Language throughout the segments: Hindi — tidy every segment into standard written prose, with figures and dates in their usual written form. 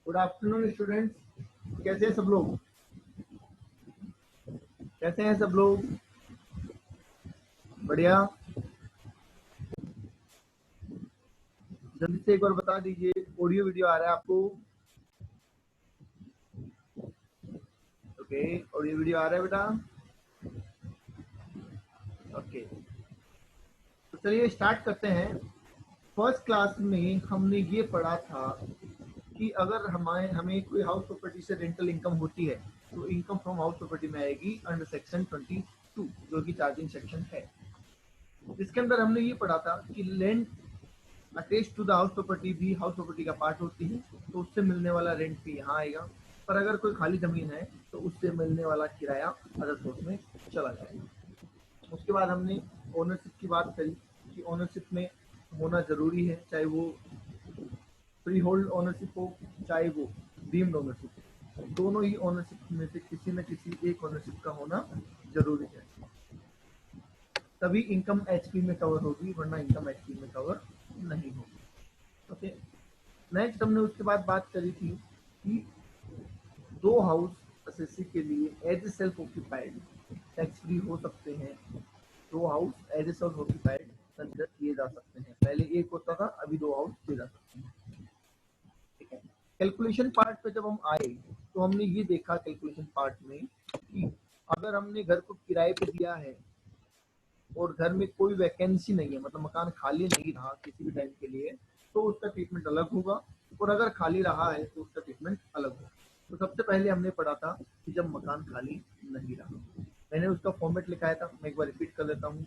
गुड आफ्टरनून स्टूडेंट्स, कैसे हैं सब लोग? कैसे हैं सब लोग? बढ़िया। जल्दी से एक बार बता दीजिए, ऑडियो वीडियो आ रहा है आपको? ओके, ऑडियो वीडियो आ रहा है बेटा? ओके, तो चलिए स्टार्ट करते हैं। फर्स्ट क्लास में हमने ये पढ़ा था कि अगर हमें कोई हाउस प्रॉपर्टी से रेंटल इनकम होती है तो इनकम फ्रॉम हाउस प्रॉपर्टी में आएगी अंडर सेक्शन 22, जो कि चार्जिंग सेक्शन है। इसके अंदर हमने ये पढ़ा था कि land attach to the house property भी हाउस प्रॉपर्टी का पार्ट होती है, तो उससे मिलने वाला रेंट भी यहाँ आएगा। पर अगर कोई खाली जमीन है तो उससे मिलने वाला किराया अदर सोर्स में चला जाएगा। उसके बाद हमने ओनरशिप की बात करी कि ओनरशिप में होना जरूरी है, चाहे वो फ्री होल्ड ओनरशिप हो चाहे वो डीम्ड ओनरशिप हो, दोनों ही ओनरशिप में से किसी न किसी एक ओनरशिप का होना जरूरी है, तभी इनकम एचपी में कवर होगी, वरना इनकम एचपी में कवर नहीं होगी। ओके, नेक्स्ट हमने उसके बाद बात करी थी कि दो हाउस एसएससी के लिए as a self occupied tax free हो सकते हैं। दो house as a self occupied consider किए जा सकते हैं। पहले एक होता था, अभी दो हाउस किए जा सकते हैं। ठीक है, कैलकुलेशन पार्ट पे जब हम आए तो हमने ये देखा कैलकुलेशन पार्ट में कि अगर हमने घर को किराए पे दिया है और घर में कोई वैकेंसी नहीं है, मतलब मकान खाली नहीं रहा किसी भी टाइम के लिए, तो उसका ट्रीटमेंट अलग होगा, और अगर खाली रहा है तो उसका ट्रीटमेंट अलग होगा। तो सबसे पहले हमने पढ़ा था कि जब मकान खाली नहीं रहा, मैंने उसका फॉर्मेट लिखाया था, मैं एक बार रिपीट कर देता हूँ।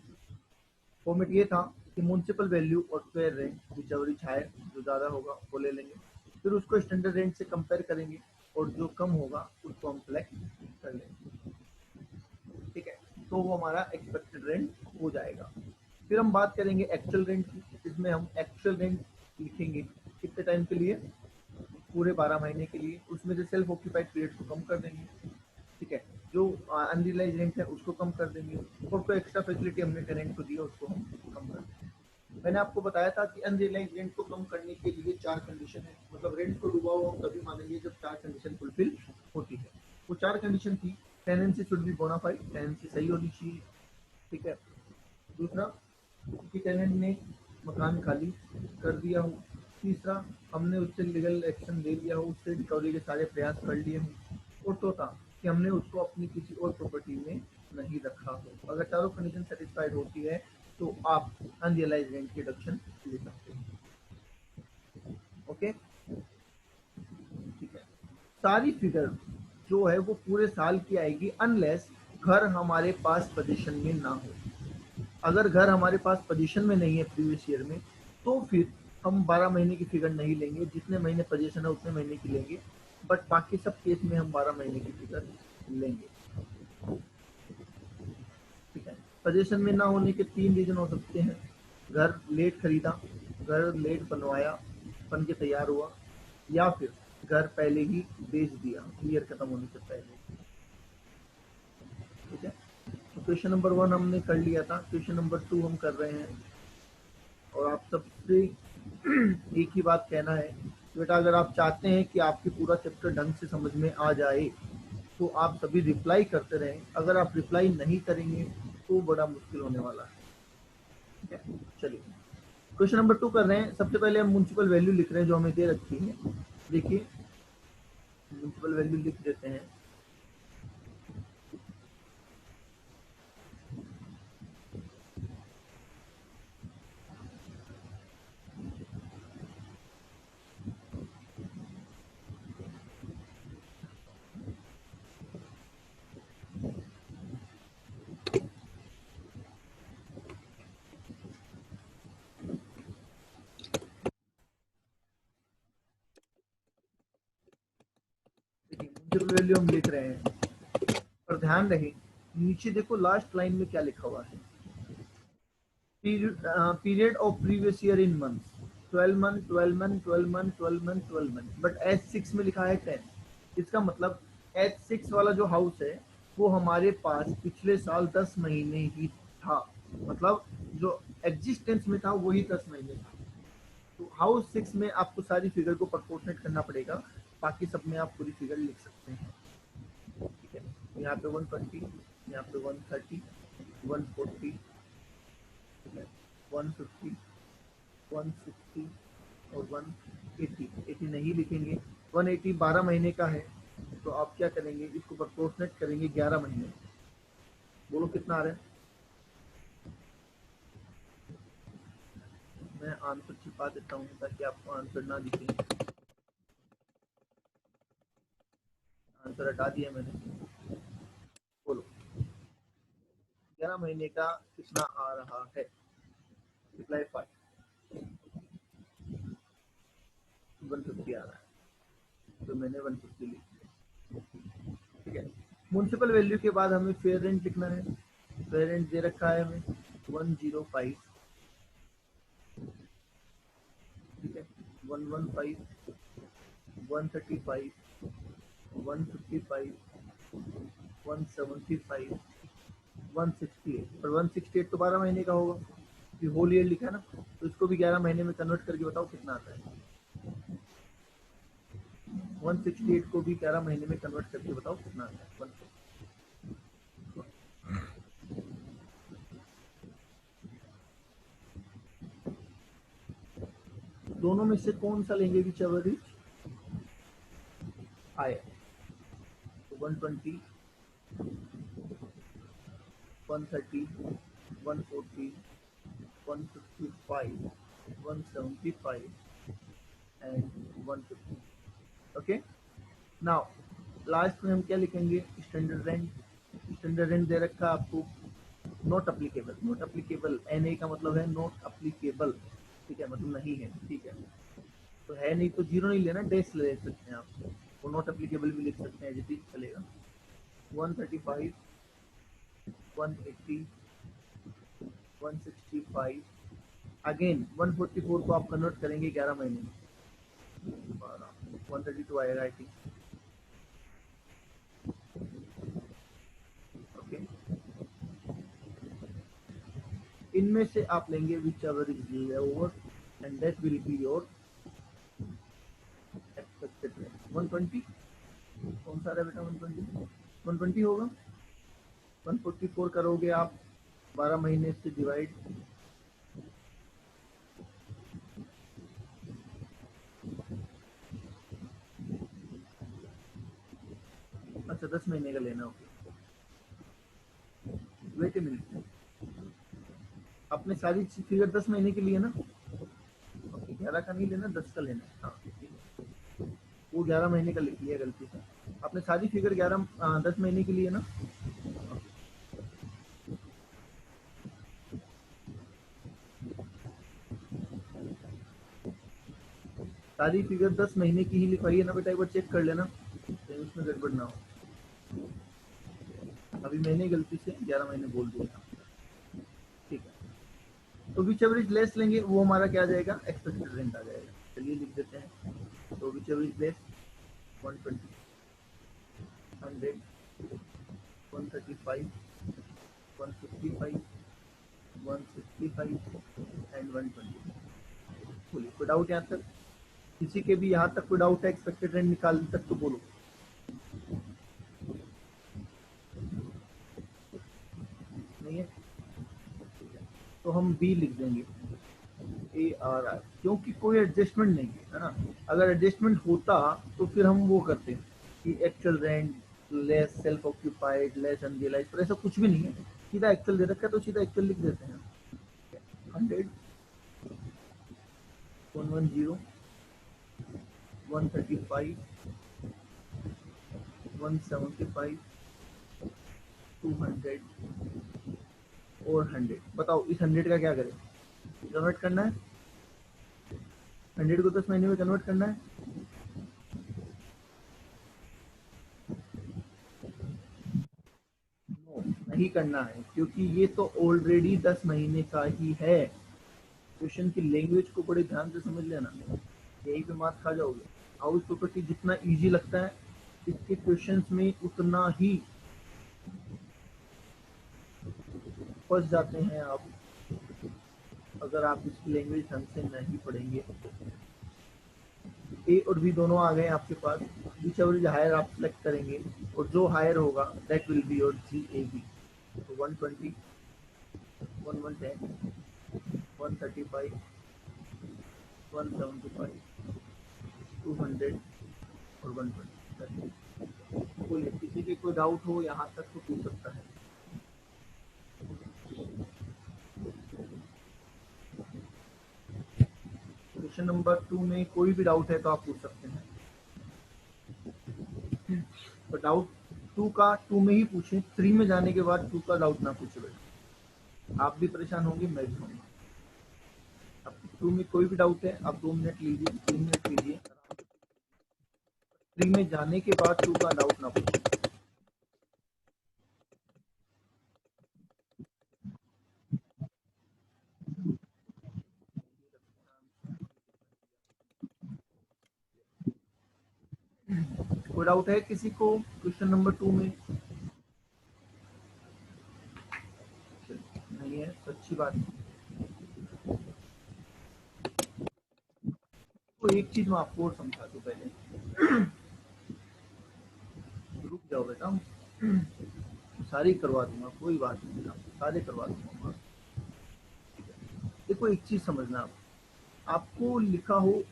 फॉर्मेट ये था कि म्युनिसिपल वैल्यू और फेयर रेंट विचवर इच हायर, जो ज़्यादा होगा वो ले लेंगे, फिर उसको स्टैंडर्ड रेंट से कंपेयर करेंगे और जो कम होगा उसको हम सेलेक्ट कर लेंगे। ठीक है, तो वो हमारा एक्सपेक्टेड रेंट हो जाएगा। फिर हम बात करेंगे एक्चुअल रेंट की। इसमें हम एक्चुअल रेंट लिखेंगे कितने टाइम के लिए, पूरे 12 महीने के लिए। उसमें से सेल्फ ऑक्यूपाइड पीरियड को कम कर देंगे। ठीक है, जो अनरियलाइज रेंट है उसको कम कर देंगे, और कोई एक्स्ट्रा फैसिलिटी हमने टेनेंट को दी है उसको हम कम कर देंगे। मैंने आपको बताया था कि अनरियलाइज रेंट को कम करने के लिए 4 कंडीशन है, मतलब रेंट को डूबा हुआ हम तभी मानेंगे जब 4 कंडीशन फुलफिल होती है। वो 4 कंडीशन थी: tenancy should be bona fide, tenancy सही होनी चाहिए। ठीक है, दूसरा कि टेनेंट ने मकान खाली कर दिया हो। तीसरा, हमने उससे लीगल एक्शन ले लिया हो, उससे रिकवरी के सारे प्रयास कर लिए हों। और चौथा, कि हमने उसको अपनी किसी और प्रॉपर्टी में नहीं रखा हो। अगर चारों कंडीशन सेटिस्फाइड होती है तो आप अनरियलाइज रेंट की डिडक्शन ले सकते हैं। ओके, ठीक है। सारी फिगर जो है वो पूरे साल की आएगी, अनलेस घर हमारे पास पोजीशन में ना हो। अगर घर हमारे पास पोजीशन में नहीं है प्रीवियस ईयर में, तो फिर हम 12 महीने की फिगर नहीं लेंगे, जितने महीने पोजीशन है उतने महीने की लेंगे। बट बाकी सब केस में हम 12 महीने की फिगर लेंगे। ठीक है, पोजीशन में ना होने के 3 रीजन हो सकते हैं: घर लेट खरीदा, घर लेट बनवाया, बन के तैयार हुआ, या फिर घर पहले ही बेच दिया ईयर खत्म होने से पहले। ठीक है, तो क्वेश्चन नंबर 1 हमने कर लिया था, क्वेश्चन नंबर 2 हम कर रहे हैं। और आप सबसे एक ही बात कहना है कि बेटा अगर आप चाहते हैं कि आपकी पूरा चैप्टर ढंग से समझ में आ जाए तो आप सभी रिप्लाई करते रहें। अगर आप रिप्लाई नहीं करेंगे तो बड़ा मुश्किल होने वाला है। ठीक है, चलिए क्वेश्चन नंबर 2 कर रहे हैं। सबसे पहले हम म्युनिसिपल वैल्यू लिख रहे हैं जो हमें दे रखी है। देखिए, म्युनिसिपल वैल्यू लिख देते हैं। म्युनिसिपल वैल्यू हम लिख रहे हैं, और ध्यान रहे नीचे देखो लास्ट लाइन में क्या लिखा हुआ है। Period of previous year in months, 12 month 12 month 12 month 12 month 12 month, but H6 में लिखा है 10। इसका मतलब H6 वाला जो हाउस है वो हमारे पास पिछले साल 10 महीने ही था, मतलब जो एग्जिस्टेंस में था वही 10 महीने था। तो हाउस 6 में आपको सारी फिगर को प्रपोर्शनेट करना पड़ेगा। बाकी सब में आप पूरी फिगर लिख सकते हैं। ठीक है, यहाँ पे 120, यहाँ पे 130, 140, 150, 160 और 180। 80 नहीं लिखेंगे, 180 12 महीने का है, तो आप क्या करेंगे, इसको प्रोपोर्शनेट करेंगे 11 महीने। बोलो कितना आ रहा है। मैं आंसर छिपा देता हूँ ताकि आपको आंसर ना दिखे। आंसर हटा दिया मैंने। बोलो 11 महीने का कितना आ रहा है। रिप्लाई 150 आ रहा है, तो मैंने 150 लिख दिया। ठीक है, म्युनिसिपल वैल्यू के बाद हमें फेयर रेंट लिखना है। फेयर रेंट दे रखा है हमें 105। ठीक है, 115, 135, 155, 175, 168। और 168 तो 12 महीने का होगा, ये होल ईयर लिखा है ना, तो इसको भी 11 महीने में कन्वर्ट करके बताओ कितना आता है। 168 को भी 11 महीने में कन्वर्ट करके बताओ कितना आता है। दोनों में से कौन सा लेंगे whichever is higher. 120, 130, 140, 155, 175 and 150। Okay, now last में हम क्या लिखेंगे, स्टैंडर्ड रेंट। स्टैंडर्ड रेंट दे रखा आपको, not applicable. Not applicable, N A का मतलब है नॉट अप्लीकेबल। ठीक है, मतलब नहीं है। ठीक है, तो है नहीं तो जीरो नहीं लेना, डैश ले सकते हैं आप, वो नॉट अप्लीकेबल भी लिख सकते हैं, जितनी चलेगा। 135, 180, 165, अगेन 144 को आप कन्वर्ट करेंगे 11 महीने में, 132 आएगा आई थिंक। ओके, इनमें से आप लेंगे whichever is lower and that will be your expected rent. 120 कौन सा रहा बेटा, 120, 120 होगा। 144 करोगे आप 12 महीने से डिवाइड, अच्छा 10 महीने का लेना। ओके, वेट ए मिनट, आपने सारी फिगर 10 महीने के लिए ना। ओके, 11 का नहीं लेना, 10 का लेना है। हाँ, वो 11 महीने का लिख लिया गलती से। आपने सारी फिगर 10 महीने के लिए ना। सारी फिगर 10 महीने की ही लिखवाई है ना बेटा, एक बार चेक कर लेना कहीं उसमें गड़बड़ ना हो। अभी मैंने गलती से 11 महीने बोल दिया था। ठीक है, तो विच एवरेज लेस लेंगे, वो हमारा क्या आ जाएगा, एक्सपेक्टेड रेंट आ जाएगा। चलिए लिख देते हैं, तो विच एवरेज लेस 120, 100, 135, 155, 165 एंड 120। बोलिए कोई डाउट यहाँ तक, किसी के भी यहाँ तक कोई डाउट है एक्सपेक्टेड रेंट निकालने तक, तो बोलो। नहीं है, तो हम बी लिख देंगे, ए आर आर, क्योंकि कोई एडजस्टमेंट नहीं है ना। अगर एडजस्टमेंट होता तो फिर हम वो करते कि actual rent less self occupied less unrealise, पर ऐसा कुछ भी नहीं है। सीधा एक्चुअल दे रखा है तो सीधा एक्चुअल लिख देते हैं। 100, 110, 135, 175, 200 और 100। बताओ इस 100 का क्या करें, कन्वर्ट करना है, 100 को 10 महीने में कन्वर्ट करना है। नहीं करना है, क्योंकि ये तो ऑलरेडी 10 महीने का ही है। क्वेश्चन की लैंग्वेज को बड़े ध्यान से समझ लेना, यही पे मार्क्स खा जाओगे। हाउस प्रॉपर्टी जितना इजी लगता है, इसके क्वेश्चंस में उतना ही फंस जाते हैं आप, अगर आप इसकी लैंग्वेज ढंग से नहीं पढ़ेंगे। ए और बी दोनों आ गए आपके पास, विच एवर इज हायर आप सेलेक्ट करेंगे और जो हायर होगा that will be your GAB। तो 120, 1110, 135, 175, 200 और 120। कोई किसी के कोई डाउट हो यहाँ तक तो पूछ सकता है। क्वेश्चन नंबर 2 में कोई भी डाउट है तो आप पूछ सकते हैं। तो डाउट 2 का 2 में ही पूछें, 3 में जाने के बाद 2 का डाउट ना पूछे बेटा, आप भी परेशान होंगे, मैं भी होंगे। अब 2 में कोई भी डाउट है आप 2 मिनट लीजिए, 3 मिनट लीजिए, 3 में जाने के बाद 2 का डाउट ना पूछे। कोई डाउट है किसी को क्वेश्चन नंबर 2 में? नहीं है तो अच्छी बात है। तो एक चीज मैं आपको और समझा दूं पहले, रुक जाओ बेटा, सारी करवा दूंगा, कोई बात नहीं, सारे करवा दूंगा। देखो एक चीज समझना, आपको लिखा हो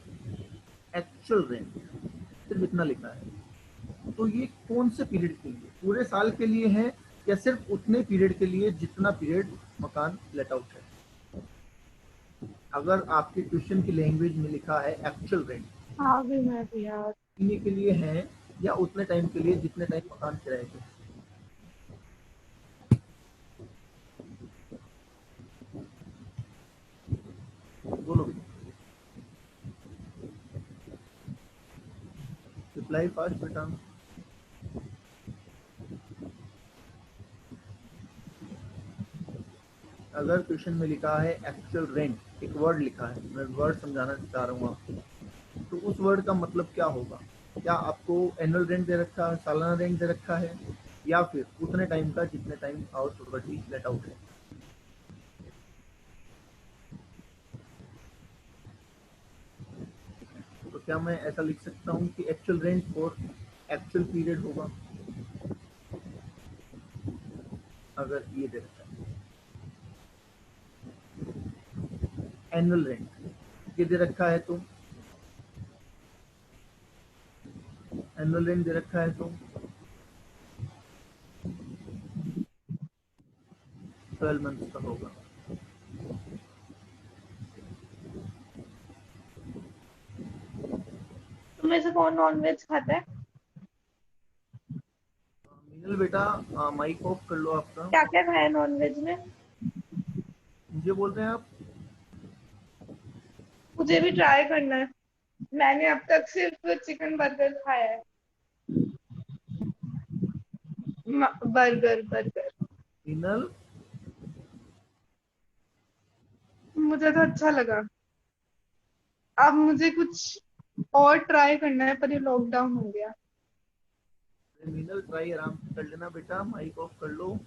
एक्चुअल रेंट, सिर्फ इतना लिखा है, तो ये कौन से पीरियड के लिए, पूरे साल के लिए है या सिर्फ उतने पीरियड के लिए जितना पीरियड मकान लेट आउट है? अगर आपके क्वेश्चन की लैंग्वेज में लिखा है एक्चुअल रेंट, महीने के लिए है या उतने टाइम के लिए जितने टाइम मकान किराए पे? बोलो, रिप्लाई फास्ट बेटा। अगर क्वेश्चन में लिखा है एक्चुअल रेंट, एक वर्ड लिखा है, मैं वर्ड समझाना चाह रहा हूँ आपको, तो उस वर्ड का मतलब क्या होगा? क्या आपको एनुअल रेंट दे रखा है, सालाना रेंट दे रखा है, या फिर उतने टाइम का जितने time house property let out है? तो क्या मैं ऐसा लिख सकता हूँ कि एक्चुअल रेंट और एक्चुअल पीरियड होगा? अगर ये दे रखा है एनुअल रेंट, ये दे रखा है तो एनुअल रेंट दे रखा है तो 12 मंथ्स का होगा। तुम्हें से कौन नॉन वेज खाता है? मीनल बेटा माइक ऑफ कर लो आपका। क्या क्या खाया नॉन वेज में? मुझे बोल रहे हैं आप? मुझे भी ट्राई करना है। मैंने अब तक सिर्फ चिकन बर्गर खाया है। बर्गर बर्गर मीनल मुझे तो अच्छा लगा। अब मुझे कुछ और ट्राई करना है, पर ये लॉकडाउन हो गया। मीनल ट्राई आराम से कर लेना बेटा, माइक ऑफ कर लो।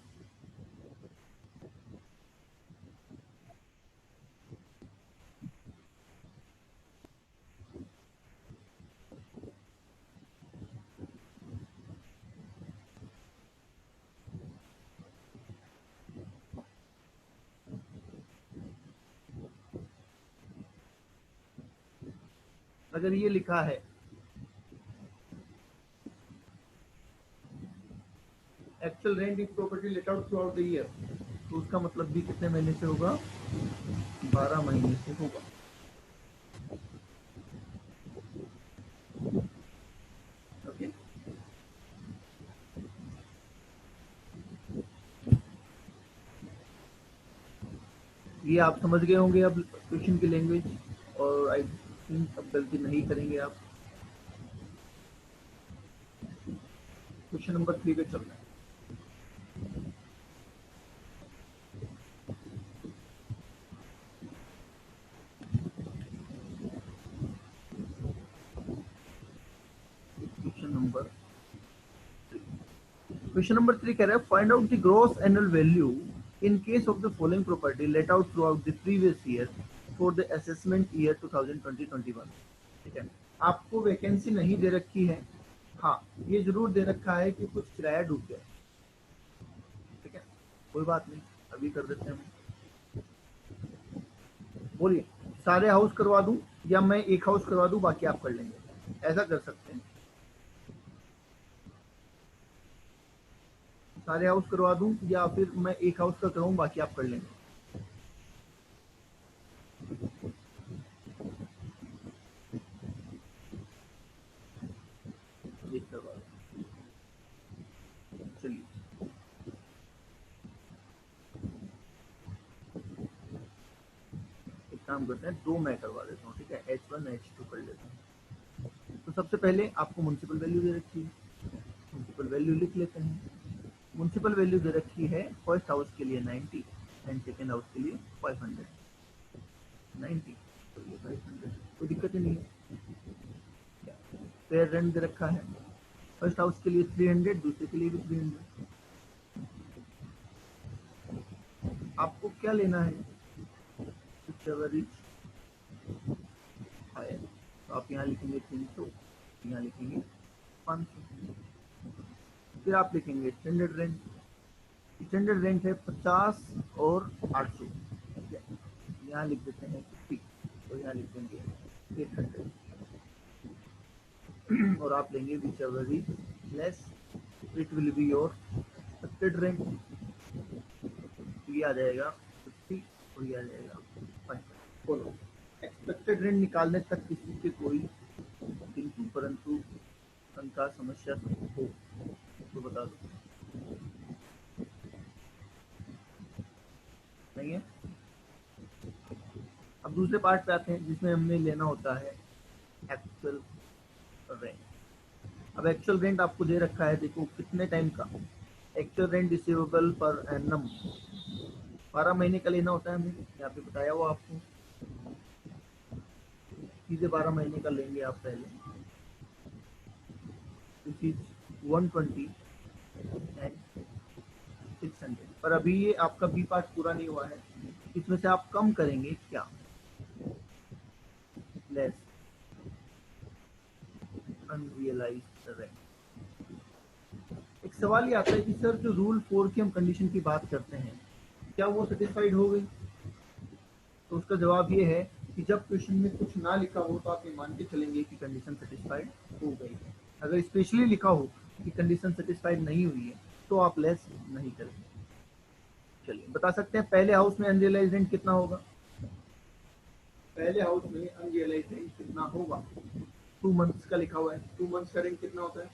अगर ये लिखा है actual rent if property let out through out the year, तो उसका मतलब भी कितने महीने से होगा? 12 महीने से होगा। ओके, ये आप समझ गए होंगे अब क्वेश्चन की लैंग्वेज, और आई थिंक अब गलती नहीं करेंगे आप। क्वेश्चन नंबर 3 पे चलना है। क्वेश्चन नंबर 3 कह रहा है find out the gross annual value in case of the following property let out through out the previous year for the assessment year 2020-21। ठीक है, आपको वैकेंसी नहीं दे रखी है, हाँ ये जरूर दे रखा है कि कुछ किराया डूब गया, ठीक है, कोई बात नहीं, अभी कर देते हैं हम। बोलिए, सारे हाउस करवा दूं या मैं एक हाउस करवा दूं बाकी आप कर लेंगे, ऐसा कर सकते हैं। सारे हाउस करवा दूं या फिर मैं एक हाउस का कराऊं बाकी आप कर लेंगे। एक करवा दूं, चलिए एक काम करते हैं, दो मैं करवा देता हूँ, ठीक है, H1 H2 कर लेता हूँ। तो सबसे पहले आपको म्युनिसिपल वैल्यू दे रखी है, म्युनिसिपल वैल्यू लिख लेते हैं। म्युनिसिपल वैल्यू दे रखी है फर्स्ट हाउस के लिए 90 एंड सेकेंड हाउस के लिए 500। 90 तो ये 500, कोई दिक्कत ही नहीं है। फेयर रेंट दे रखा है फर्स्ट हाउस के लिए 300, दूसरे के लिए भी 300। आपको क्या लेना है, है तो आप यहाँ लिखेंगे 300, यहाँ लिखेंगे 500, फिर आप लिखेंगे स्टैंडर्ड रेंट। स्टैंडर्ड रेंट है 50 और 800, ठीक है, यहाँ लिख देते हैं 50 और यहाँ लिख देंगे 800 और आप लेंगे whichever is less, it will be your expected rent. ये आ जाएगा 50 और ये आ जाएगा 5। बोलो, एक्सपेक्टेड रेंट निकालने तक किसी के कोई किंतु परंतु शंका समस्या हो तो बता दो, नहीं है। अब दूसरे पार्ट पे आते हैं जिसमें हमने लेना होता है एक्चुअल रेंट। अब एक्चुअल रेंट आपको दे रखा है, देखो कितने टाइम का, actual rent receivable per annum 12 महीने का लेना होता है हमें, यहाँ पे बताया हुआ आपको, सीधे 12 महीने का लेंगे आप पहले, विच इज 120 एंड 600। पर अभी ये आपका बी पार्ट पूरा नहीं हुआ है, इसमें से आप कम करेंगे क्या, लेस अनरियलाइज्ड रेंट। एक सवाल ये आता है कि सर जो रूल 4 की हम कंडीशन की बात करते हैं क्या वो सेटिस्फाइड हो गई, तो उसका जवाब ये है कि जब क्वेश्चन में कुछ ना लिखा हो तो आप ये मान के चलेंगे कि कंडीशन सेटिस्फाइड हो गई है। अगर स्पेशली लिखा हो कि कंडीशन सेटिस्फाइड नहीं हुई है तो आप लेस नहीं करेंगे। चलिए बता सकते हैं पहले हाउस में अनरियलाइज्ड रेंट कितना होगा, पहले हाउस में अनरियलाइज्ड रेंट कितना होगा, 2 मंथ्स का लिखा हुआ है, 2 मंथ्स का रेंट कितना होता है,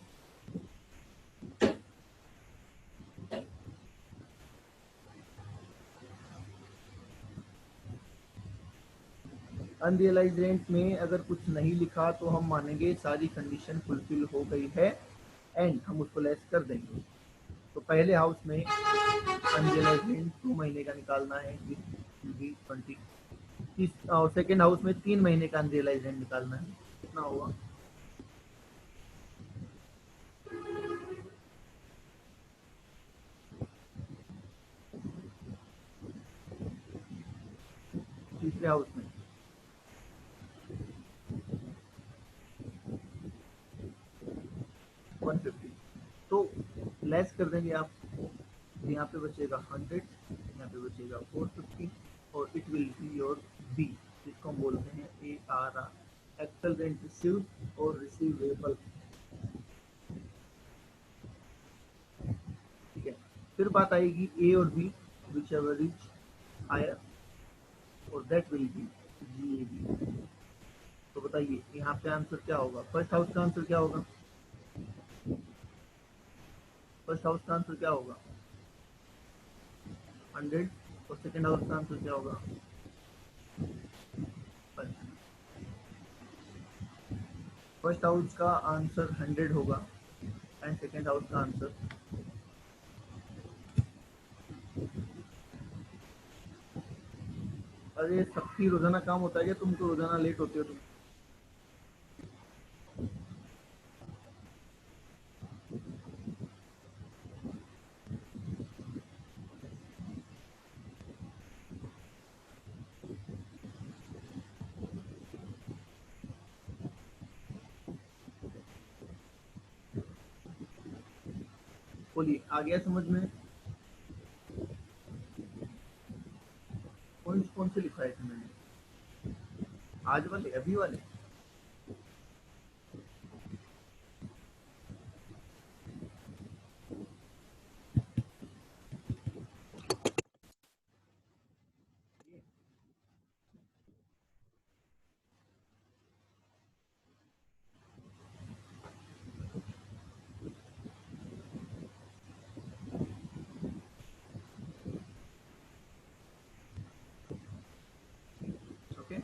अनरियलाइज्ड रेंट में अगर कुछ नहीं लिखा तो हम मानेंगे सारी कंडीशन फुलफिल हो गई है एंड हम उसको लेस कर देंगे। तो पहले हाउस में अनरियलाइज्ड रेंट 2 महीने का निकालना है, 20, और सेकेंड हाउस में 3 महीने का अनरियलाइज्ड रेंट निकालना है, कितना होगा, तीसरे हाउस में 150, तो लेस कर देंगे आप, यहाँ पे बचेगा 100, यहाँ पे बचेगा 450 और it will be your B, जिसको हम बोलते हैं ARR, एक्चुअल रेंट रिसीव्ड और रिसीवेबल, ठीक है। फिर बात आएगी ए और B, whichever is higher और दैट विल बी GAB। तो बताइए यहाँ पे आंसर क्या होगा, फर्स्ट हाउस का आंसर क्या होगा, फर्स्ट हाउस का आंसर क्या होगा 100 और सेकेंड हाउस का आंसर क्या होगा 500। फर्स्ट हाउस का आंसर 100 होगा एंड सेकेंड हाउस का आंसर, अरे सबकी रोजाना काम होता है क्या, तुम तो रोजाना लेट होते हो तुम। बोलिए, आ गया समझ में? कौन से लिखवाए थे मैंने? आज वाले, अभी वाले? ओके,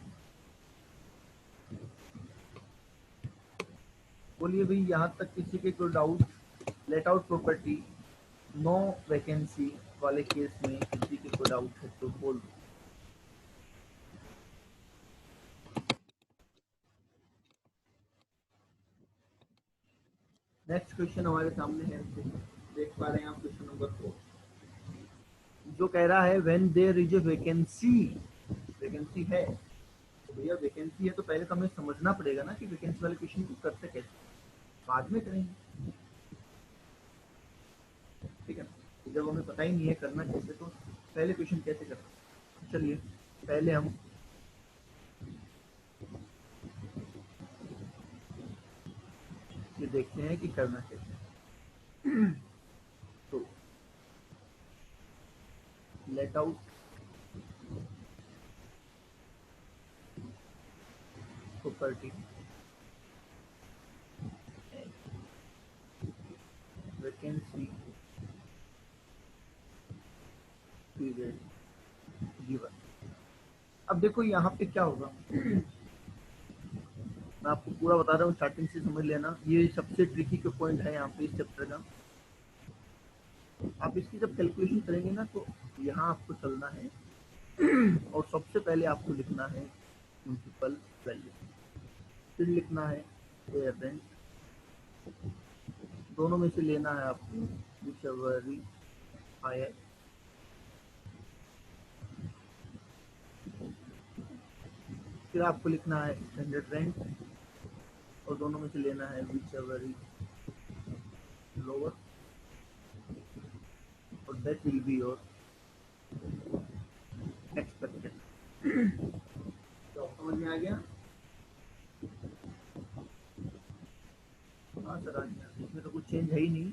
बोलिए भाई, यहाँ तक किसी के कोई doubt? Let out property no vacancy वाले केस में किसी के कोई डाउट है तो बोल दो। नेक्स्ट क्वेश्चन हमारे सामने है, देख पा रहे हैं आप क्वेश्चन नंबर 4, जो कह रहा है when there is a vacancy, vacancy है तो भैया वैकेंसी है तो पहले तो हमें समझना पड़ेगा ना कि वैकेंसी वाले क्वेश्चन को करते कैसे, बाद में करेंगे, ठीक है ना? जब हमें पता ही नहीं है करना कैसे तो पहले क्वेश्चन कैसे करना। चलिए पहले हम ये देखते हैं कि करना कैसे। तो late out property vacancy period given. अब देखो यहाँ पे क्या होगा, मैं आपको पूरा बता रहा हूँ, स्टार्टिंग से समझ लेना, ये सबसे ट्रिकी का पॉइंट है यहाँ पे इस चैप्टर का। आप इसकी जब कैलकुलेशन करेंगे ना तो यहाँ आपको चलना है और सबसे पहले आपको लिखना है म्युनिसिपल वैल्यू, फिर लिखना है एयर रेंट, दोनों में से लेना है आपको whichever is higher, फिर आपको लिखना है स्टैंडर्ड रेंट और दोनों में से लेना है whichever is lower और that will be your expected। तो समझ में आ गया? हाँ सर आ गया, इसमें तो कुछ चेंज है ही नहीं,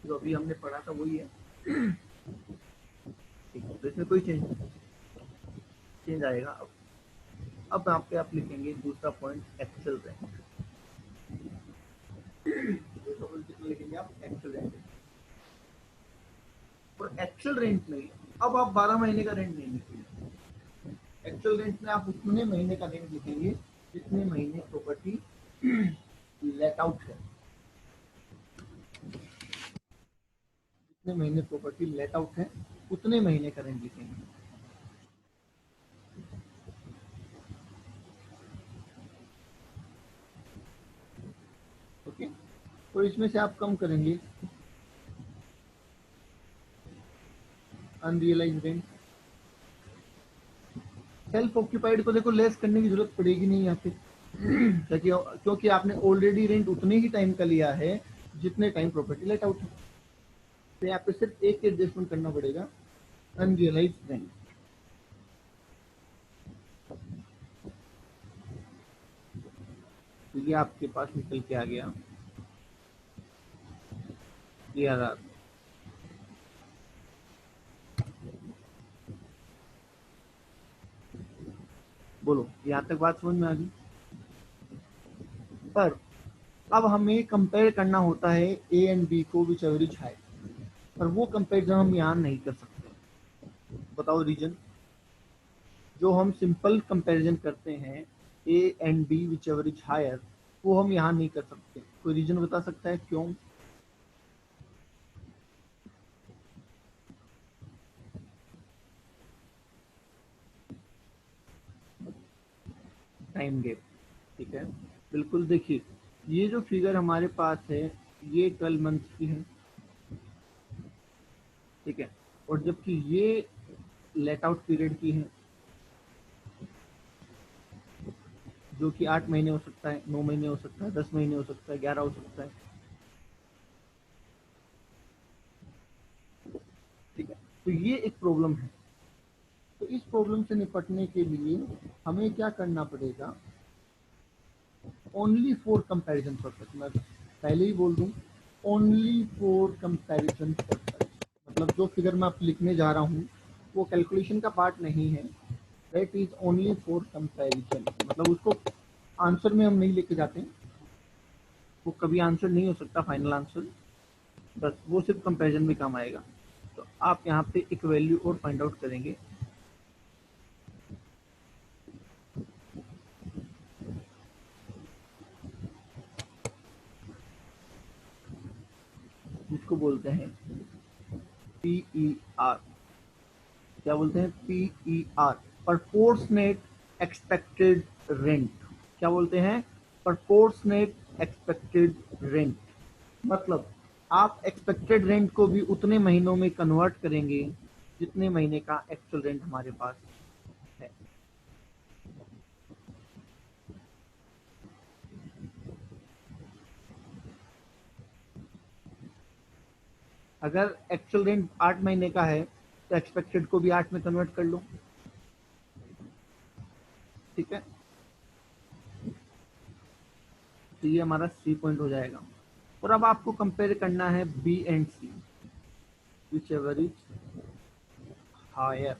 जो अभी हमने पढ़ा था वही है। ठीक है, तो इसमें कोई चेंज आएगा। अब आप लिखेंगे दूसरा पॉइंट एक्चुअल रेंट, कितना लिखेंगे आप? Actual rent. और एक्चुअल रेंट में अब आप 12 महीने का रेंट नहीं लिखेंगे, एक्चुअल रेंट में आप उतने महीने का रेंट लिखेंगे जितने महीने प्रॉपर्टी लेट आउट है, जितने महीने प्रॉपर्टी लेट आउट है उतने महीने का रेंट लिखेंगे। ओके, तो इसमें से आप कम करेंगे अनरियलाइज रेंट, सेल्फ ऑक्यूपाइड को देखो लेस करने की जरूरत पड़ेगी नहीं यहाँ पे क्योंकि आपने ऑलरेडी रेंट उतने ही टाइम का लिया है जितने टाइम प्रॉपर्टी लेट आउट है, तो यहाँ पे सिर्फ एक एडजस्टमेंट करना पड़ेगा, अनरियलाइज रेंट। तो ये आपके पास निकल के आ गया 10,000। बोलो, यहाँ तक बात समझ में आ गई? पर अब हमें कंपेयर करना होता है ए एंड बी को विच एवरेज हाई, पर वो कंपेरिजन हम यहाँ नहीं कर सकते। बताओ रीजन? जो हम सिंपल कंपैरिजन करते हैं A and B which average higher, वो हम यहाँ नहीं कर सकते। कोई रीजन बता सकता है क्यों? टाइम गैप, ठीक है, बिल्कुल। देखिए ये जो फिगर हमारे पास है ये 12 मंथ की है, ठीक है, और जबकि ये लेट आउट पीरियड की है जो कि 8 महीने हो सकता है, 9 महीने हो सकता है, 10 महीने हो सकता है, 11 हो सकता है। तो ये एक प्रॉब्लम है। तो इस प्रॉब्लम से निपटने के लिए हमें क्या करना पड़ेगा, ओनली फॉर कंपैरिजन पर्पस, मैं पहले ही बोल दूं, ओनली फॉर कंपैरिजन पर्पस, मतलब जो फिगर मैं आप लिखने जा रहा हूं वो कैलकुलेशन का पार्ट नहीं है, that is only for comparison, मतलब उसको आंसर में हम नहीं लेके जाते, वो कभी आंसर नहीं हो सकता फाइनल आंसर, बस वो सिर्फ कंपैरिजन में काम आएगा। तो आप यहाँ पे एक वैल्यू और फाइंड आउट करेंगे, जिसको बोलते हैं PER। क्या बोलते हैं? PER, proportionate expected rent. क्या बोलते हैं? प्रपोर्शनेट एक्सपेक्टेड रेंट, मतलब आप एक्सपेक्टेड रेंट को भी उतने महीनों में कन्वर्ट करेंगे जितने महीने का एक्चुअल रेंट हमारे पास है। अगर एक्चुअल रेंट 8 महीने का है तो एक्सपेक्टेड को भी 8 में कन्वर्ट कर लो, ठीक है। तो ये हमारा सी पॉइंट हो जाएगा। और अब आपको कंपेयर करना है B and C, whichever is higher,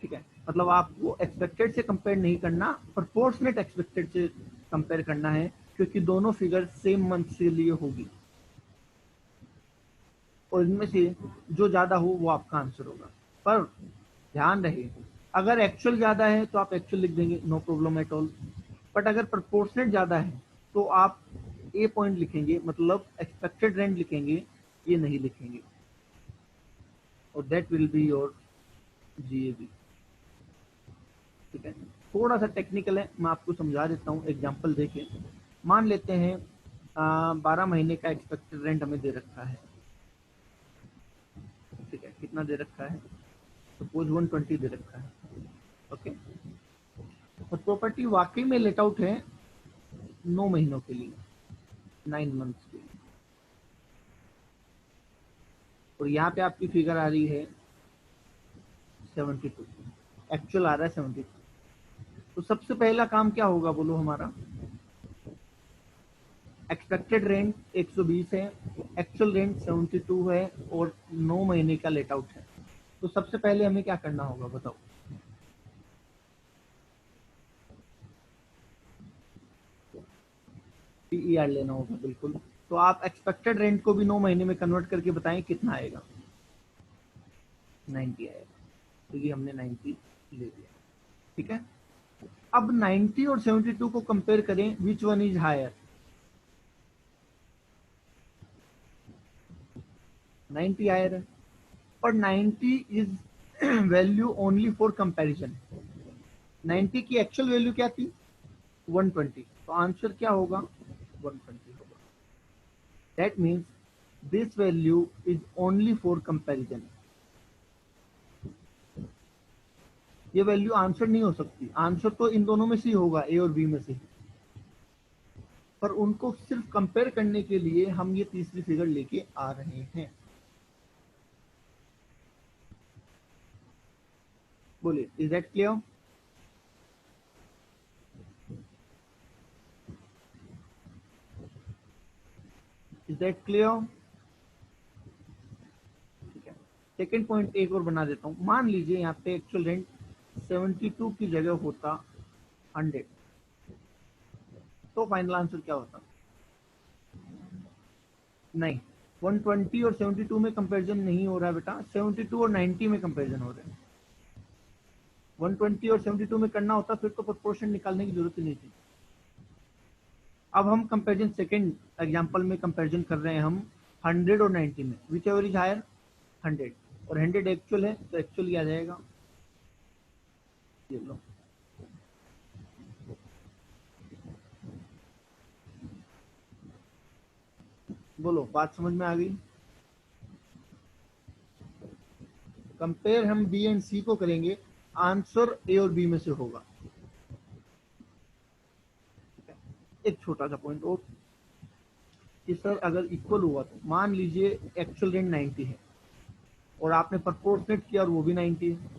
ठीक है। मतलब आपको एक्सपेक्टेड से कंपेयर नहीं करना, प्रोपोर्शनेट एक्सपेक्टेड से कंपेयर करना है, क्योंकि दोनों फिगर सेम मंथ से लिए होगी और इनमें से जो ज्यादा हो वो आपका आंसर होगा। पर ध्यान रहे, अगर एक्चुअल ज्यादा है तो आप एक्चुअल लिख देंगे, no problem at all, but अगर प्रोपोर्शनेट ज्यादा है तो आप ए पॉइंट लिखेंगे, मतलब एक्सपेक्टेड रेंट लिखेंगे, ये नहीं लिखेंगे, और that will be your GAB, ठीक है। थोड़ा सा टेक्निकल है, मैं आपको समझा देता हूँ एग्जांपल देके। मान लेते हैं 12 महीने का एक्सपेक्टेड रेंट हमें दे रखा है, ठीक है। कितना दे रखा है? सपोज 120 दे रखा है, ओके। और प्रॉपर्टी वाकई में लेट आउट है 9 महीनों के लिए, 9 मंथ्स के लिए, और यहाँ पे आपकी फिगर आ रही है 72, एक्चुअल आ रहा है 72। तो सबसे पहला काम क्या होगा बोलो हमारा? एक्सपेक्टेड रेंट 120 है, एक्चुअल रेंट 72 है, और 9 महीने का लेट आउट है। तो सबसे पहले हमें क्या करना होगा बताओ? PER लेना होगा, बिल्कुल। तो आप एक्सपेक्टेड रेंट को भी 9 महीने में कन्वर्ट करके बताएं कितना आएगा? 90 आएगा। तो ये हमने 90 ले लिया, ठीक है। अब 90 और 72 को कंपेयर करें, which one is higher? 90 higher है, पर 90 is value only for comparison. 90 की एक्चुअल वैल्यू क्या थी? 120, तो आंसर क्या होगा? 120 होगा। That means this value is only for comparison. ये वैल्यू आंसर नहीं हो सकती, आंसर तो इन दोनों में से ही होगा, ए और बी में से ही, पर उनको सिर्फ कंपेयर करने के लिए हम ये तीसरी फिगर लेके आ रहे हैं। बोलिए, is that clear? Is that clear? ठीक है। सेकेंड पॉइंट एक और बना देता हूं। मान लीजिए यहाँ पे एक्चुअल रेंट 72 की जगह होता 100, तो फाइनल आंसर क्या होता? नहीं, 120 और 72 में कंपैरिजन नहीं हो रहा है बेटा, 72 और 90 में कंपैरिजन हो रहा है। 120 और 72 में करना होता फिर तो प्रोपोर्शन निकालने की जरूरत ही नहीं थी। अब हम कंपैरिजन सेकंड एग्जांपल में कंपैरिजन कर रहे हैं हम 100 और 90 में, विच एवर इज हायर? 100, और 100 एक्चुअल है तो एक्चुअल ही आ जाएगा, ये लो। बोलो, बात समझ में आ गई? कंपेयर हम बी एंड सी को करेंगे, आंसर ए और बी में से होगा। एक छोटा सा पॉइंट और कि सर अगर इक्वल हुआ तो मान लीजिए एक्चुअल रेंट 90 है और आपने प्रपोर्शनेट किया और वो भी 90 है,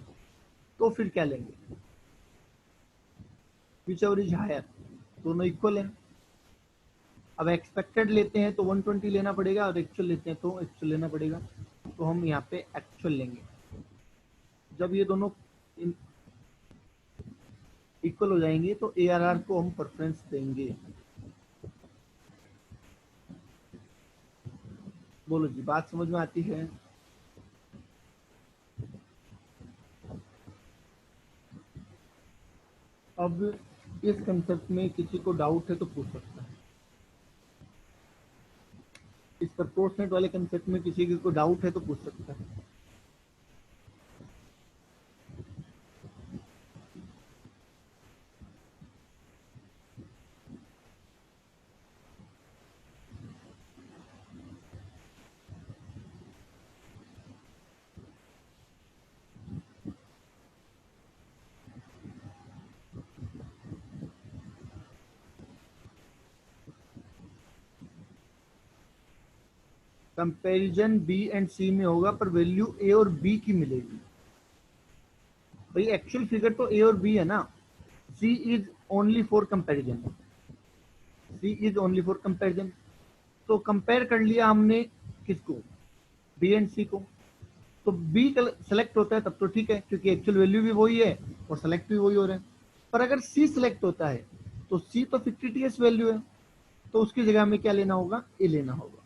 तो फिर क्या लेंगे? विच एवर इज हायर, दोनों इक्वल है। अब एक्सपेक्टेड लेते हैं तो 120 लेना पड़ेगा, और एक्चुअल लेते हैं तो एक्चुअल लेना पड़ेगा। तो हम यहाँ पे एक्चुअल लेंगे। जब ये दोनों इक्वल हो जाएंगे तो ARR को हम प्रेफरेंस देंगे। बोलो जी, बात समझ में आती है? अब इस कंसेप्ट में किसी को डाउट है तो पूछ सकता है। इस प्रपोर्शनेट वाले कंसेप्ट में किसी को डाउट है तो पूछ सकता है। कंपैरिजन बी एंड सी में होगा, पर वैल्यू ए और बी की मिलेगी। भाई एक्चुअल फिगर तो ए और बी है ना। C is only for comparison, C is only for comparison. तो कंपेयर कर लिया हमने किसको? बी एंड सी को। तो बी सेलेक्ट होता है तब तो ठीक है, क्योंकि एक्चुअल वैल्यू भी वही है और सेलेक्ट भी वही हो रहा है। पर अगर सी सिलेक्ट होता है तो सी तो फिक्टिटियस वैल्यू है, तो उसकी जगह में क्या लेना होगा? ए लेना होगा।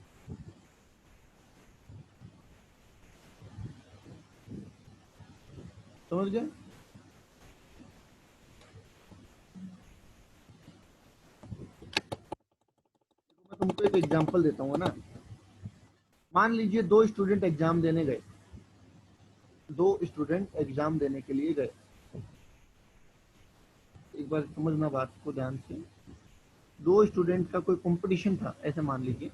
समझ गए? मैं तुमको एक एग्जांपल देता हूँ ना। मान लीजिए दो स्टूडेंट एग्जाम देने गए, दो स्टूडेंट एग्जाम देने के लिए गए। एक बार समझना बात को ध्यान से। दो स्टूडेंट का कोई कंपटीशन था, ऐसे मान लीजिए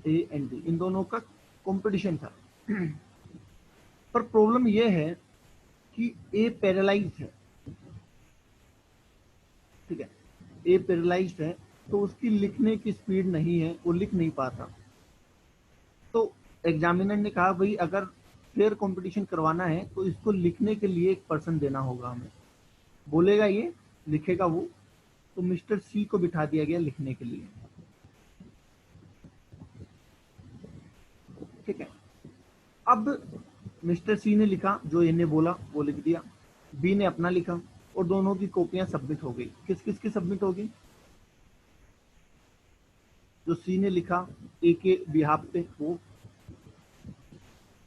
ए एंड बी, इन दोनों का कंपटीशन था। पर प्रॉब्लम यह है कि ए पैरालाइज्ड है। ठीक है, ए पैरालाइज्ड है, तो उसकी लिखने की स्पीड नहीं है, वो लिख नहीं पाता। तो एग्जामिनर ने कहा भाई अगर फेयर कंपटीशन करवाना है तो इसको लिखने के लिए एक पर्सन देना होगा हमें। बोलेगा ये, लिखेगा वो। तो मिस्टर सी को बिठा दिया गया लिखने के लिए। ठीक है, अब मिस्टर सी ने लिखा, जो ए ने बोला वो लिख दिया। बी ने अपना लिखा और दोनों की कॉपियां सबमिट हो गई। किस किस की सबमिट हो गई? जो सी ने लिखा ए के बिहाफ पे वो,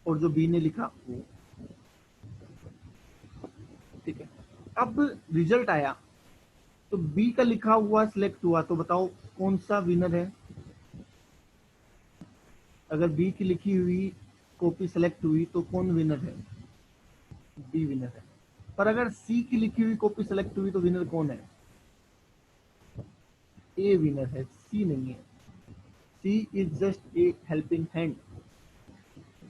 और जो बी ने लिखा वो। ठीक है, अब रिजल्ट आया तो बी का लिखा हुआ सिलेक्ट हुआ, तो बताओ कौन सा विनर है? अगर बी की लिखी हुई कॉपी सेलेक्ट हुई तो कौन विनर है? बी विनर है। पर अगर सी की लिखी हुई कॉपी सेलेक्ट हुई तो विनर कौन है? ए विनर है, सी नहीं है। C is just a helping hand.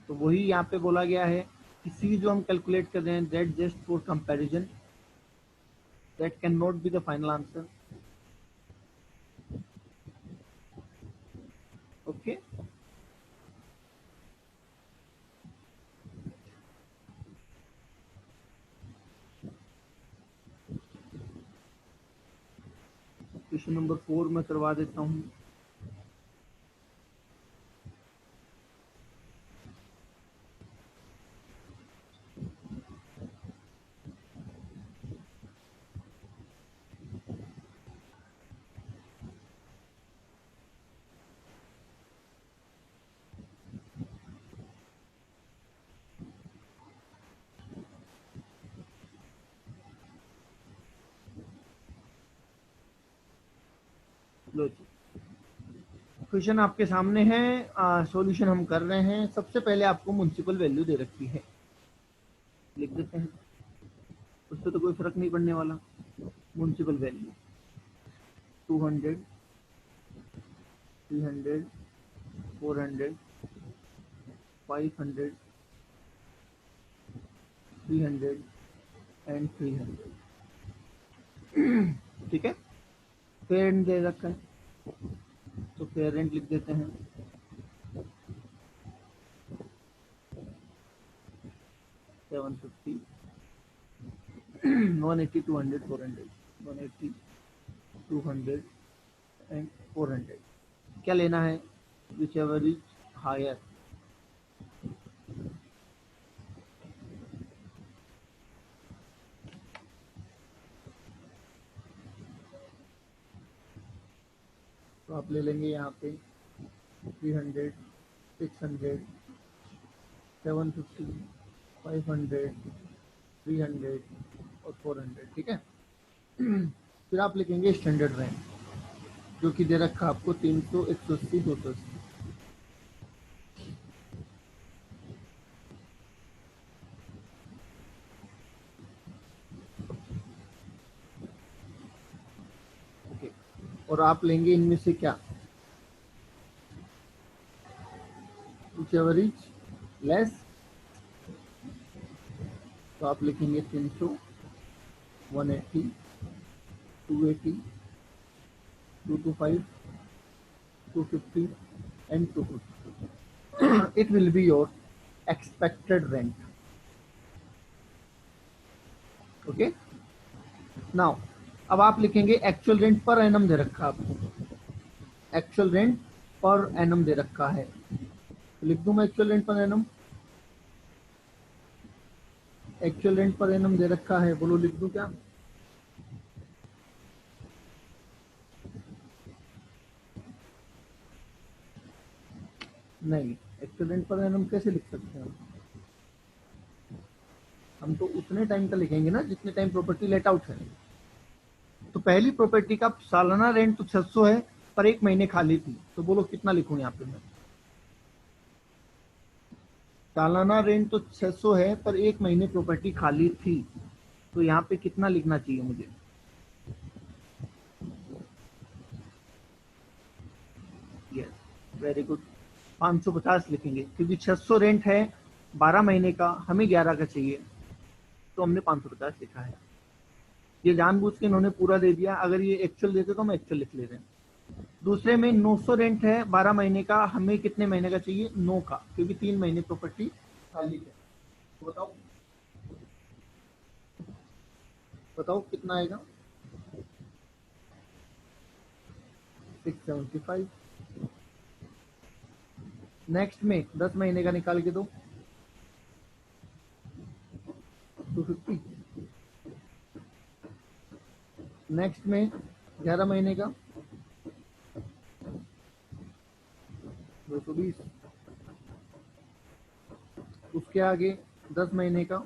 तो वही यहाँ पे बोला गया है कि सी जो हम कैलकुलेट कर रहे हैं, that just for comparison, that can not be the final answer. Okay, question number 4 में करवा देता हूँ। लो जी, क्वेश्चन आपके सामने है, सॉल्यूशन हम कर रहे हैं। सबसे पहले आपको म्युनिसिपल वैल्यू दे रखी है, लिख देते हैं, उससे तो कोई फर्क नहीं पड़ने वाला। Municipal value 200, 300, 400, 500, 300 and 300। ठीक है, पेरेंट दे रखा है तो पेरेंट लिख देते हैं। 750, 180, 200, 400, 180, 200 एंड 400। क्या लेना है? Whichever is higher. तो आप ले लेंगे यहाँ पे 300, 600, 750, 500, 300 और 400, ठीक है। फिर आप लिखेंगे स्टैंडर्ड रैंक, जो कि दे रखा आपको 300, 180, 280। ओके, और आप लेंगे इनमें से क्या? विच एवर इज लेस, तो आप लिखेंगे 300, 180, 280, 225, 250 and 250. It will be your expected rent. Okay, now अब आप लिखेंगे एक्चुअल रेंट पर एनम दे रखा है आपको, एक्चुअल रेंट पर एनम दे रखा है। तो लिख दूं मैं actual rent per annum, actual rent per annum दे रखा है, बोलो लिख दूं क्या? नहीं, एक्चुअल रेंट पर एनम कैसे लिख सकते हैं हम तो उतने टाइम का लिखेंगे ना जितने टाइम प्रॉपर्टी लेट आउट है। तो पहली प्रॉपर्टी का सालाना रेंट तो 600 है, पर एक महीने खाली थी, तो बोलो कितना लिखूं यहाँ पे मैं? सालाना रेंट तो 600 है, पर एक महीने प्रॉपर्टी खाली थी, तो यहाँ पे कितना लिखना चाहिए मुझे? यस, वेरी गुड, 550 लिखेंगे, क्योंकि 600 रेंट है 12 महीने का, हमें 11 का चाहिए, तो हमने 550 लिखा है। ये जानबूझ के इन्होंने पूरा दे दिया, अगर ये एक्चुअल देते तो हम एक्चुअल लिख लेते हैं। दूसरे में 900 रेंट है 12 महीने का, हमें कितने महीने का चाहिए? 9 का, क्योंकि 3 महीने प्रॉपर्टी खाली है। तो बताओ बताओ कितना आएगा? 675। नेक्स्ट में 10 महीने का निकाल के दो, 250। नेक्स्ट में 11 महीने का 220। उसके आगे 10 महीने का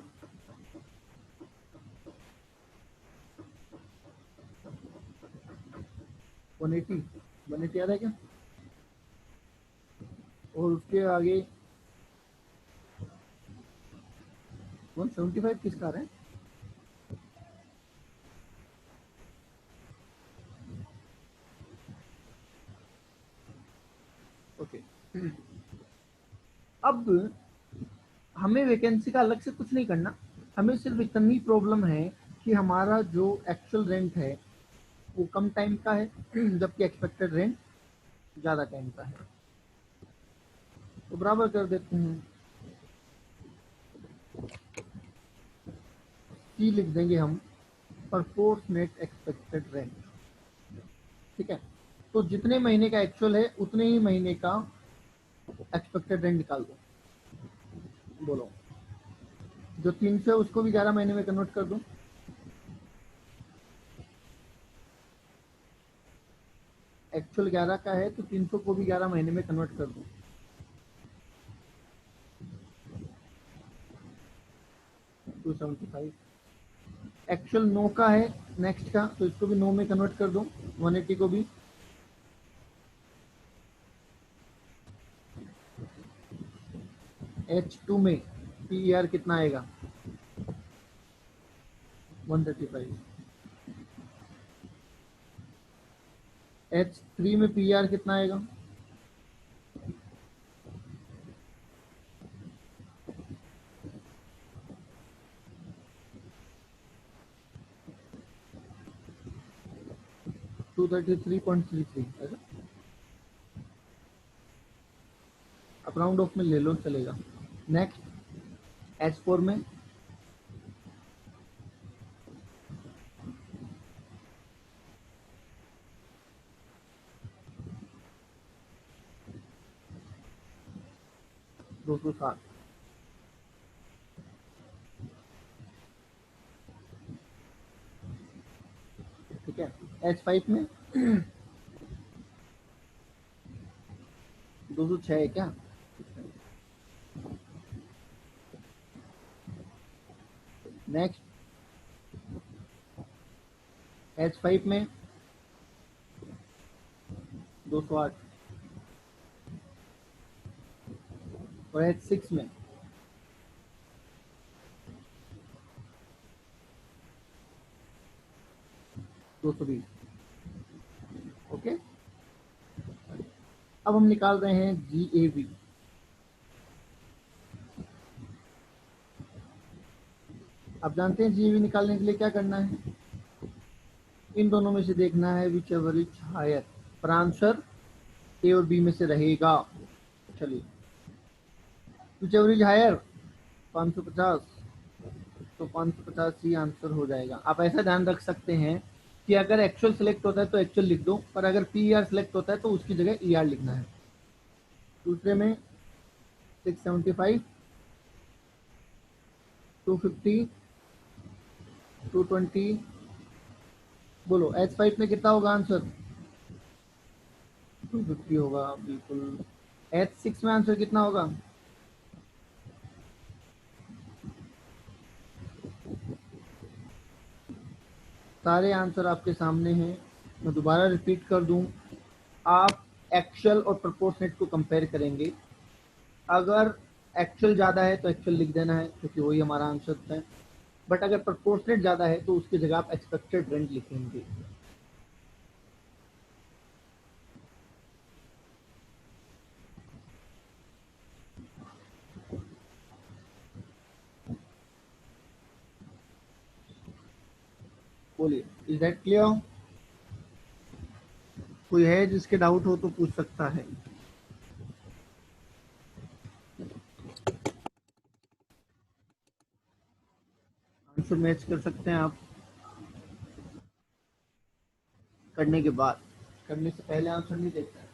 180, 180 आ रहा है क्या? और उसके आगे 175 किसका आ रहा है? ओके, अब हमें वैकेंसी का अलग से कुछ नहीं करना, हमें सिर्फ इतनी प्रॉब्लम है कि हमारा जो एक्चुअल रेंट है वो कम टाइम का है, जबकि एक्सपेक्टेड रेंट ज़्यादा टाइम का है। तो बराबर कर देते हैं, सी लिख देंगे हम, प्रोपोर्शनेट एक्सपेक्टेड रेंट, ठीक है। तो जितने महीने का एक्चुअल है उतने ही महीने का एक्सपेक्टेड रेंट निकाल दो। बोलो, जो 300 है उसको भी 11 महीने में कन्वर्ट कर दो। एक्चुअल 11 का है तो 300 को भी 11 महीने में कन्वर्ट कर दो। टू 75। एक्चुअल 9 का है नेक्स्ट का, तो इसको भी 9 में कन्वर्ट कर दो, 180 को भी। H2 में PER कितना आएगा? 135। H3 में PER कितना आएगा? 233.33, ऐसा आप राउंड ऑफ में ले लो, चलेगा। नेक्स्ट H4 में 207। ठीक है, H5 में 206 है क्या? नेक्स्ट H5 में 208 और H6 में 220। ओके, अब हम निकाल रहे हैं GAV। अब जानते हैं GAV निकालने के लिए क्या करना है, इन दोनों में से देखना है विच एवर इज हायर, पर आंसर ए और बी में से रहेगा। चलिए, विच एवर इज हायर 550, तो 550 ही आंसर हो जाएगा। आप ऐसा ध्यान रख सकते हैं कि अगर एक्चुअल सेलेक्ट होता है तो एक्चुअल लिख दो, पर अगर PER सेलेक्ट होता है तो उसकी जगह ER लिखना है। दूसरे में 675, 250, 220, बोलो H5 में कितना होगा आंसर? 250 होगा बिल्कुल। H6 में आंसर कितना होगा? सारे आंसर आपके सामने हैं, मैं दोबारा रिपीट कर दूं। आप एक्चुअल और प्रोपोर्शनेट को कंपेयर करेंगे। अगर एक्चुअल ज़्यादा है तो एक्चुअल लिख देना है क्योंकि वही हमारा आंसर है, बट अगर प्रोपोर्शनेट ज़्यादा है तो उसकी जगह आप एक्सपेक्टेड रेंट लिखेंगे। बोलिए, इज दैट क्लियर? कोई है जिसके डाउट हो तो पूछ सकता है। आंसर मैच कर सकते हैं आप करने के बाद, करने से पहले आंसर नहीं देखता है।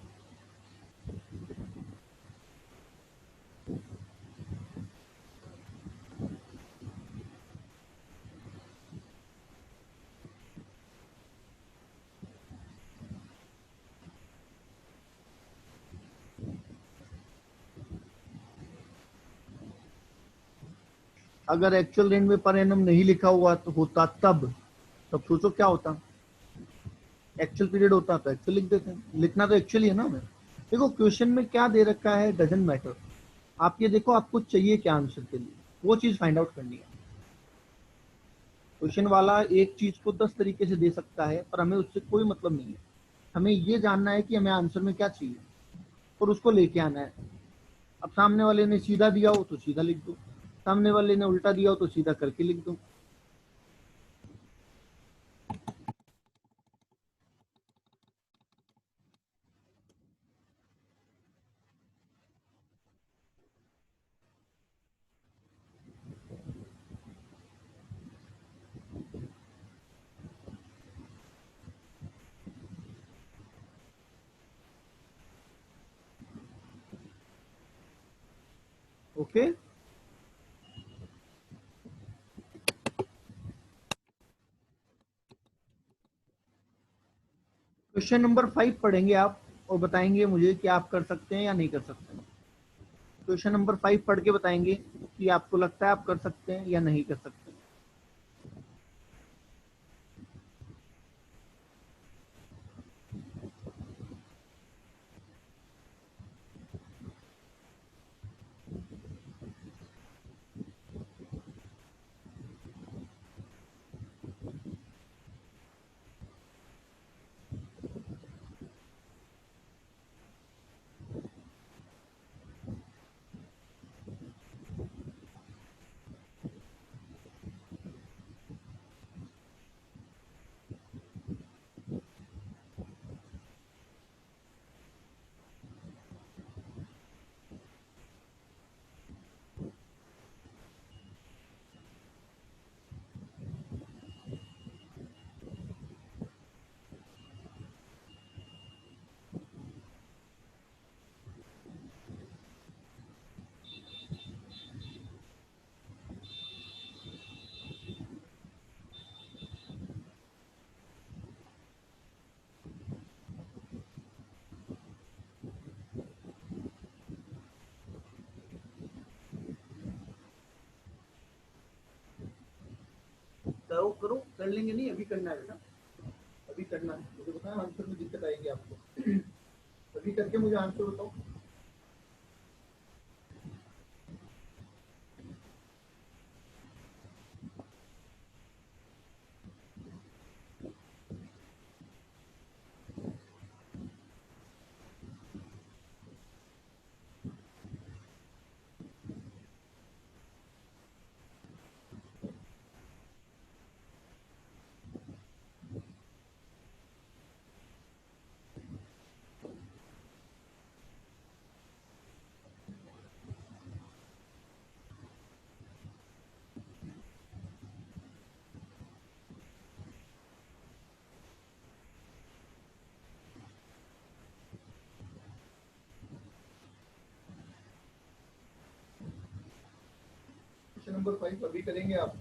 अगर एक्चुअल रेंट में पर एनम नहीं लिखा हुआ तो होता तब सोचो क्या होता। एक्चुअल पीरियड होता तो एक्चुअल लिख देते हैं, लिखना तो एक्चुअली है ना हमें। देखो क्वेश्चन में क्या दे रखा है डजंट मैटर, आप ये देखो आपको चाहिए क्या आंसर के लिए, वो चीज फाइंड आउट करनी है। क्वेश्चन वाला एक चीज को 10 तरीके से दे सकता है, पर हमें उससे कोई मतलब नहीं है। हमें ये जानना है कि हमें आंसर में क्या चाहिए और उसको लेके आना है। अब सामने वाले ने सीधा दिया हो तो सीधा लिख दो, सामने वाले ने उल्टा दिया हो तो सीधा करके लिख दो। ओके, क्वेश्चन नंबर 5 पढ़ेंगे आप और बताएंगे मुझे कि आप कर सकते हैं या नहीं कर सकते। क्वेश्चन नंबर 5 पढ़ के बताएंगे कि आपको लगता है आप कर सकते हैं या नहीं कर सकते। करो करो, कर लेंगे नहीं, अभी करना है बेटा, अभी करना है। मुझे बताओ आंसर में दिक्कत आएगी आपको, अभी करके मुझे आंसर बताओ। क्वेश्चन नंबर 5 अभी करेंगे आप।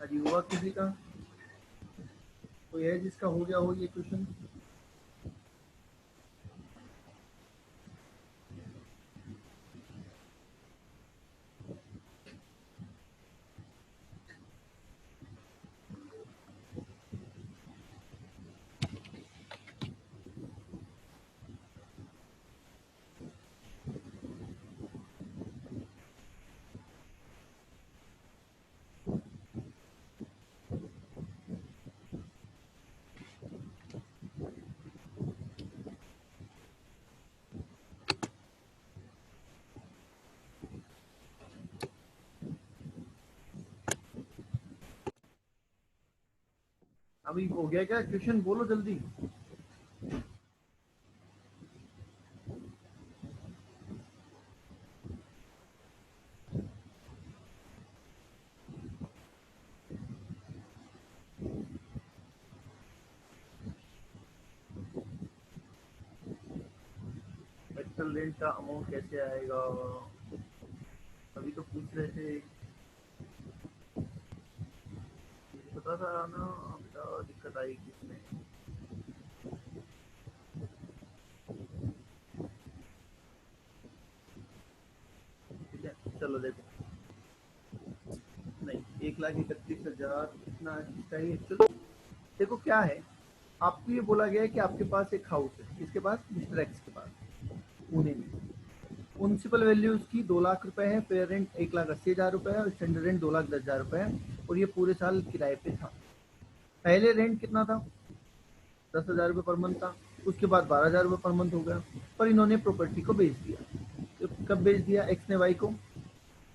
अभी हुआ किसी का, कोई है जिसका हो गया हो ये क्वेश्चन? अभी हो गया क्या क्वेश्चन, बोलो जल्दी। एक्चुअल रेंट का अमाउंट कैसे आएगा, अभी तो पूछ रहे थे, पता था ना बेटा, दिक्कत आएगी इसमें। ठीक है चलो देखो, नहीं 1,31,000 कितना चाहिए चलो। देखो क्या है, आपको ये बोला गया है कि आपके पास एक हाउस है, किसके पास, मिस्टर एक्स के पास, पुणे में। म्यूनसिपल वैल्यू उसकी 2 लाख रुपए है, फेयर रेंट 1,80,000 रुपए है और स्टैंडर्ड रेंट 2,10,000 रुपए है, और ये पूरे साल किराए पे था। पहले रेंट कितना था, 10,000 रुपये पर मंथ था, उसके बाद 12,000 रुपये पर मंथ हो गया, पर इन्होंने प्रॉपर्टी को बेच दिया। तो कब बेच दिया एक्स ने वाई को,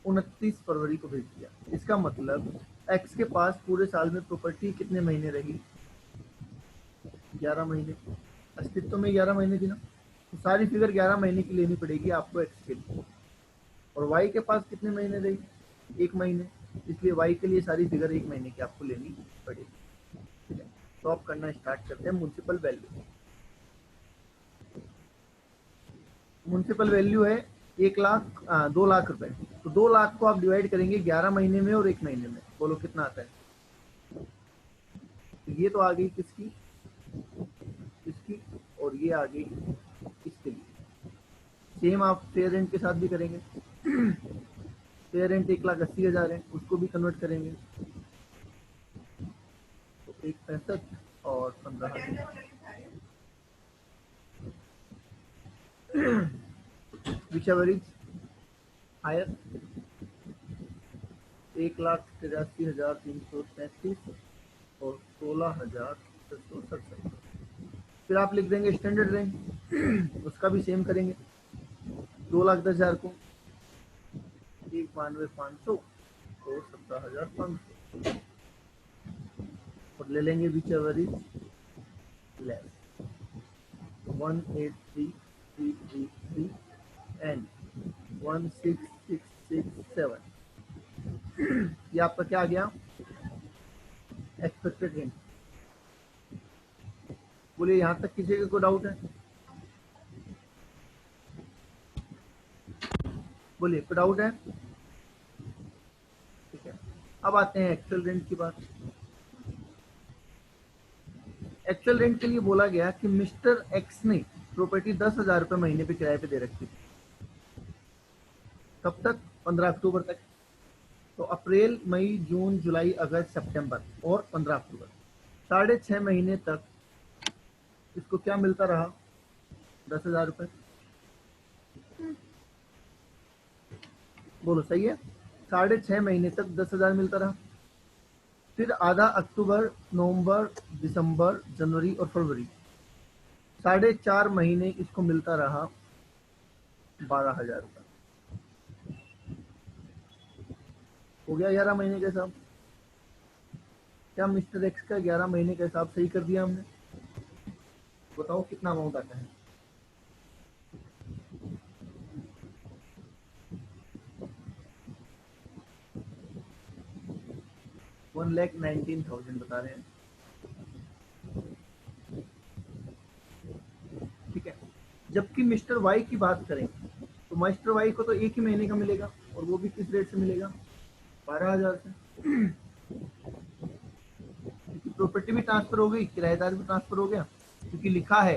29 फरवरी को बेच दिया। इसका मतलब एक्स के पास पूरे साल में प्रॉपर्टी कितने महीने रही, 11 महीने, अस्तित्व में 11 महीने थी ना। तो सारी फिगर 11 महीने की लेनी पड़ेगी आपको एक्स के लिए। और वाई के पास कितने महीने रहेगी? 1 महीने। इसलिए वाई के लिए सारी फिगर 1 महीने की आपको लेनी पड़ेगी। ठीक है, तो आप करना स्टार्ट करते हैं म्युनिसिपल वैल्यू। म्युनिसिपल वैल्यू है 2 लाख रुपए। तो 2 लाख को आप डिवाइड करेंगे 11 महीने में और 1 महीने में, बोलो कितना आता है? तो ये तो आ गई किसकी? इसकी। और ये आ गई इसके लिए। सेम आप फेयर रेंट के साथ भी करेंगे। फेयर रेंट 1,80,000 है, उसको भी कन्वर्ट करेंगे। तो 1,65 और 15,000, विच एवर इज हायर। 1,83,333 और 16,667। फिर आप लिख देंगे स्टैंडर्ड रेंज। उसका भी सेम करेंगे। 2,10,000 को 1,92,500 और 17,500 और ले लेंगे whichever is less. 1,83,333 and 16,667। ये आपका क्या आ गया? Expected range. बोलिए यहाँ तक किसी का कोई डाउट है? बोलिए कोई डाउट है? ठीक है, अब आते हैं एक्चुअल रेंट की बात। एक्चुअल रेंट के लिए बोला गया कि मिस्टर एक्स ने प्रॉपर्टी 10,000 रुपये महीने पे किराए पे दे रखी थी। कब तक? 15 अक्टूबर तक। तो अप्रैल, मई, जून, जुलाई, अगस्त, सितंबर और 15 अक्टूबर, 6.5 महीने तक इसको क्या मिलता रहा? 10,000 रुपये। बोलो सही है? 6.5 महीने तक 10,000 मिलता रहा। फिर आधा अक्टूबर, नवंबर, दिसंबर, जनवरी और फरवरी, 4.5 महीने इसको मिलता रहा 12,000 रुपये। हो गया 11 महीने का हिसाब। क्या मिस्टर एक्स का 11 महीने का हिसाब सही कर दिया हमने? बताओ कितना अमाउंट आता है? $1,19,000 बता रहे हैं। ठीक है, जबकि मिस्टर वाई की बात करें तो मिस्टर वाई को तो एक ही महीने का मिलेगा, और वो भी किस रेट से मिलेगा? 12,000 से। क्योंकि प्रॉपर्टी भी ट्रांसफर हो गई, किराएदार भी ट्रांसफर हो गया, क्योंकि लिखा है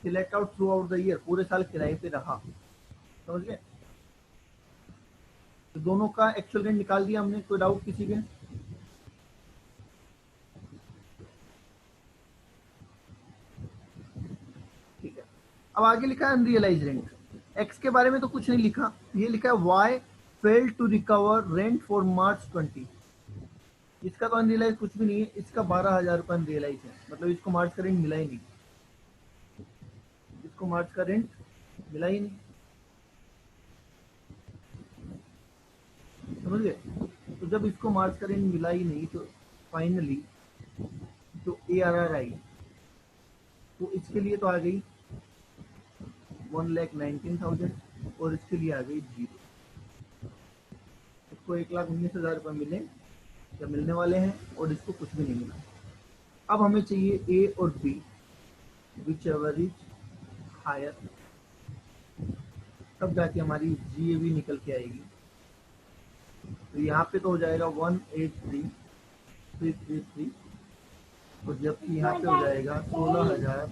कि let out through out the year, पूरे साल किराए पे रहा। समझ गए? तो दोनों का एक्चुअल रेंट निकाल दिया हमने। कोई डाउट किसी के? ठीक है, अब आगे लिखा है अनरियलाइज रेंट। एक्स के बारे में तो कुछ नहीं लिखा, ये लिखा है why fail to recover rent for March 20। इसका तो अनरियलाइज कुछ भी नहीं है, इसका 12,000 रुपये अनरियलाइज है, मतलब इसको मार्च का रेंट मिला ही नहीं। इसको मार्च का रेंट मिला ही नहीं। समझ गए? तो जब इसको मार्च का रेंट मिला ही नहीं, तो फाइनली जो ARR आई वो इसके लिए तो आ गई 1,19,000 और इसके लिए आ गई 0। इसको 1,19,000 रुपये मिले या मिलने वाले हैं, और इसको कुछ भी नहीं मिला। अब हमें चाहिए ए और B, whichever is higher. तब जाके हमारी GAV निकल के आएगी। तो यहाँ पे तो हो जाएगा 1,83,333, और जबकि यहाँ पे हो जाएगा 16,000।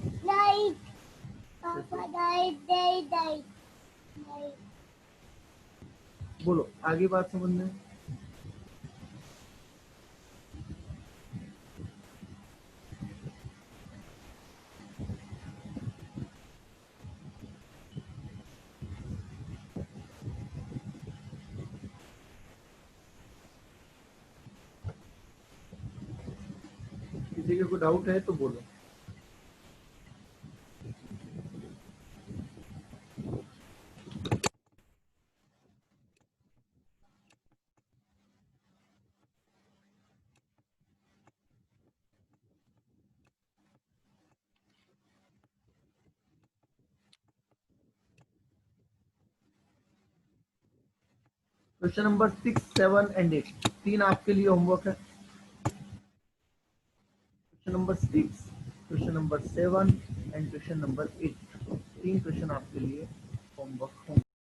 बोलो आगे बात समझ में? किसी को डाउट है तो बोलो। क्वेश्चन नंबर 6, 7 एंड 8 तीन आपके लिए होमवर्क है। Question number 6, question number 7 and question number 8 तीन क्वेश्चन आपके लिए होमवर्क होंगे।